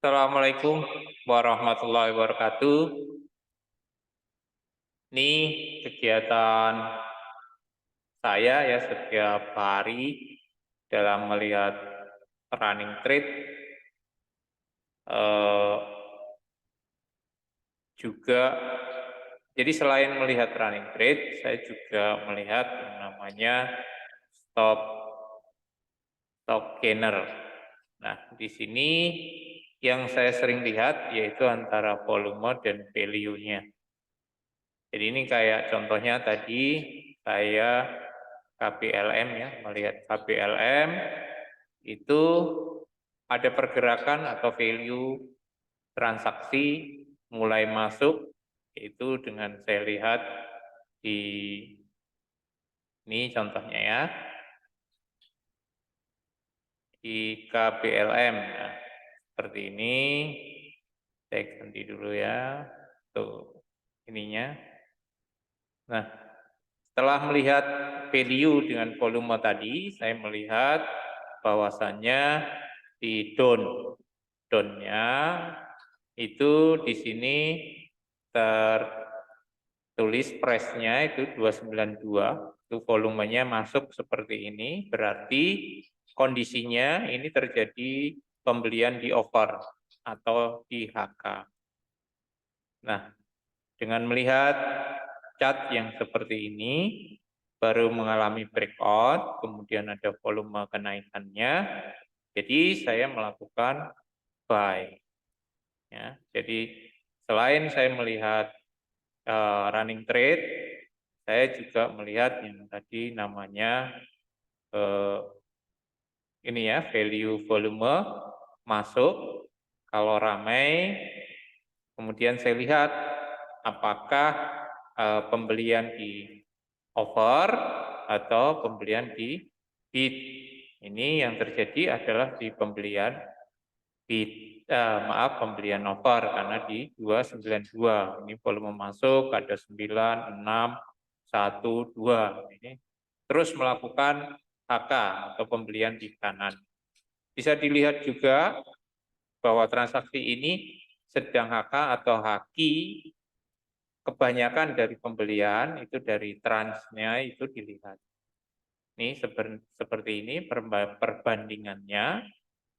Assalamualaikum warahmatullahi wabarakatuh. Ini kegiatan saya ya setiap hari dalam melihat running trade eh, juga. Jadi selain melihat running trade, saya juga melihat yang namanya stop stop gainer. Nah, di sini yang saya sering lihat yaitu antara volume dan value-nya. Jadi ini kayak contohnya tadi saya KPLM ya, melihat KPLM itu ada pergerakan atau value transaksi mulai masuk, itu dengan saya lihat di ini contohnya ya, di KPLM. Nah, seperti ini, saya ganti dulu ya, tuh ininya. Nah, setelah melihat value dengan volume tadi, saya melihat bahwasannya di down-nya itu di sini tertulis price-nya itu 292, itu volumenya masuk seperti ini, berarti kondisinya ini terjadi pembelian di over atau di HK. Nah, dengan melihat chart yang seperti ini, baru mengalami breakout, kemudian ada volume kenaikannya, jadi saya melakukan buy. Ya, jadi selain saya melihat running trade, saya juga melihat yang tadi namanya ini ya, value volume masuk, kalau ramai, kemudian saya lihat apakah pembelian di over atau pembelian di bid. Ini yang terjadi adalah di pembelian bid, pembelian over karena di 292. Ini volume masuk ada 9, 6, 1, 2. Ini terus melakukan HK atau pembelian di kanan. Bisa dilihat juga bahwa transaksi ini sedang HK atau haki, kebanyakan dari pembelian itu dari transnya itu dilihat. Ini seperti ini perbandingannya.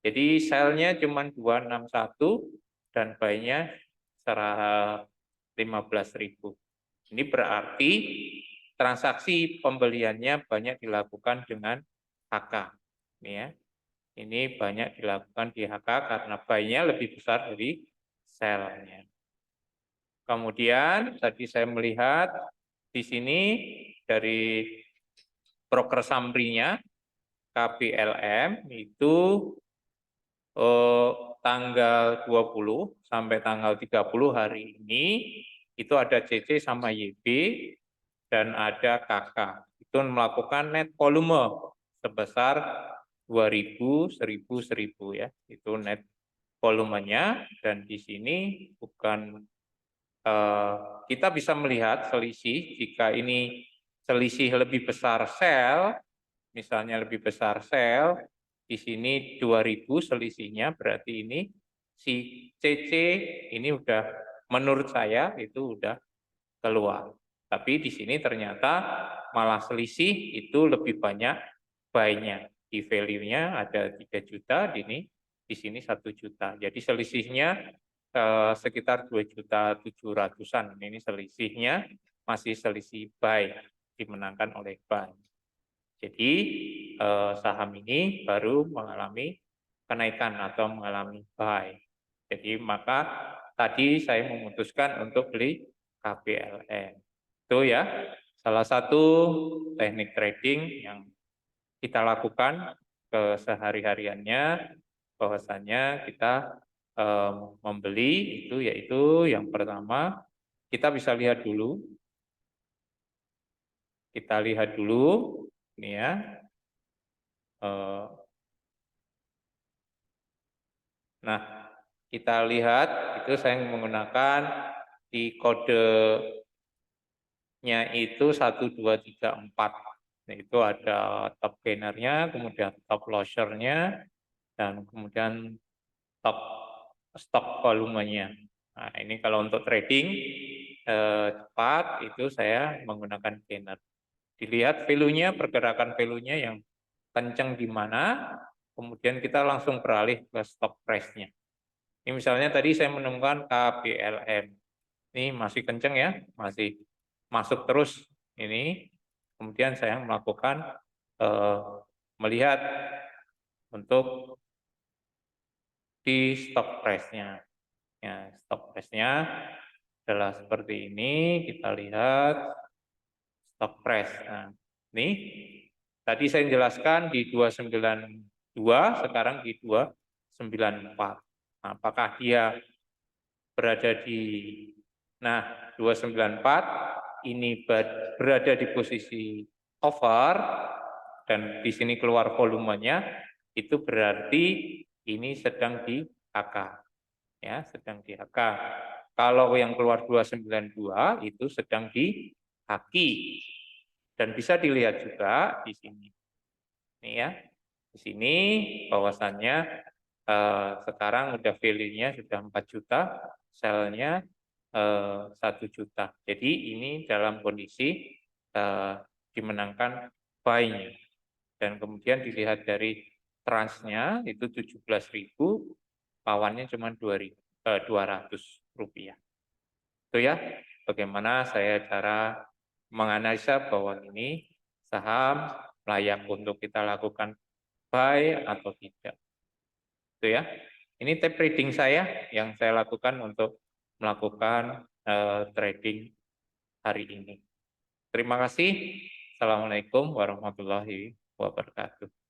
Jadi sell-nya cuma 261 dan buy-nya 15.000. Ini berarti transaksi pembeliannya banyak dilakukan dengan HK. Ini ya. Ini banyak dilakukan di HK karena buy-nya lebih besar dari sell-nya. Kemudian tadi saya melihat di sini dari broker summary-nya KPLM itu tanggal 20 sampai tanggal 30 hari ini itu ada CC sama YB dan ada KK. Itu melakukan net volume sebesar 2.000, 1.000, 1.000 ya. Itu net volumenya, dan di sini bukan kita bisa melihat selisih. Jika ini selisih lebih besar sell, misalnya lebih besar sell, di sini 2.000 selisihnya, berarti ini si CC ini udah, menurut saya itu udah keluar. Tapi di sini ternyata malah selisih itu lebih banyak buy-nya. Di value-nya ada 3 juta, di sini 1 juta. Jadi selisihnya sekitar 2.700.000-an. Ini selisihnya masih selisih buy, dimenangkan oleh buy. Jadi saham ini baru mengalami kenaikan atau mengalami buy. Jadi maka tadi saya memutuskan untuk beli KPLM. Itu ya salah satu teknik trading yang kita lakukan kesehari-hariannya, bahwasanya kita membeli itu yaitu yang pertama kita bisa lihat dulu, ini ya. Nah, kita lihat itu saya menggunakan di kodenya itu 1, 2, 3, 4. Nah, itu ada top gainernya, kemudian top lossernya, dan kemudian top stop volumenya. Nah, ini kalau untuk trading cepat itu saya menggunakan scanner. Dilihat value-nya, pergerakan value-nya yang kencang di mana, kemudian kita langsung beralih ke stop price-nya. Ini misalnya tadi saya menemukan KBLM. Ini masih kencang ya, masih masuk terus ini. Kemudian saya melakukan melihat untuk di stop price-nya. Ya, stop price-nya adalah seperti ini. Kita lihat stop price. Nah, ini tadi saya jelaskan di 292, sekarang di 294. Nah, apakah dia berada di 294 ini berada di posisi over dan di sini keluar volumenya, itu berarti ini sedang di HK, ya, sedang di HK. Kalau yang keluar 292 itu sedang di haki, dan bisa dilihat juga di sini. Ini ya, di sini bahwasannya sekarang udah value-nya sudah 4 juta, sell-nya 1 juta. Jadi ini dalam kondisi dimenangkan buy-nya. Dan kemudian dilihat dari transnya itu 17.000, lawannya cuma 200 rupiah. Itu ya, bagaimana saya cara menganalisa bahwa ini saham layak untuk kita lakukan buy atau tidak. Itu ya. Ini tape trading saya yang saya lakukan untuk melakukan trading hari ini. Terima kasih. Assalamualaikum warahmatullahi wabarakatuh.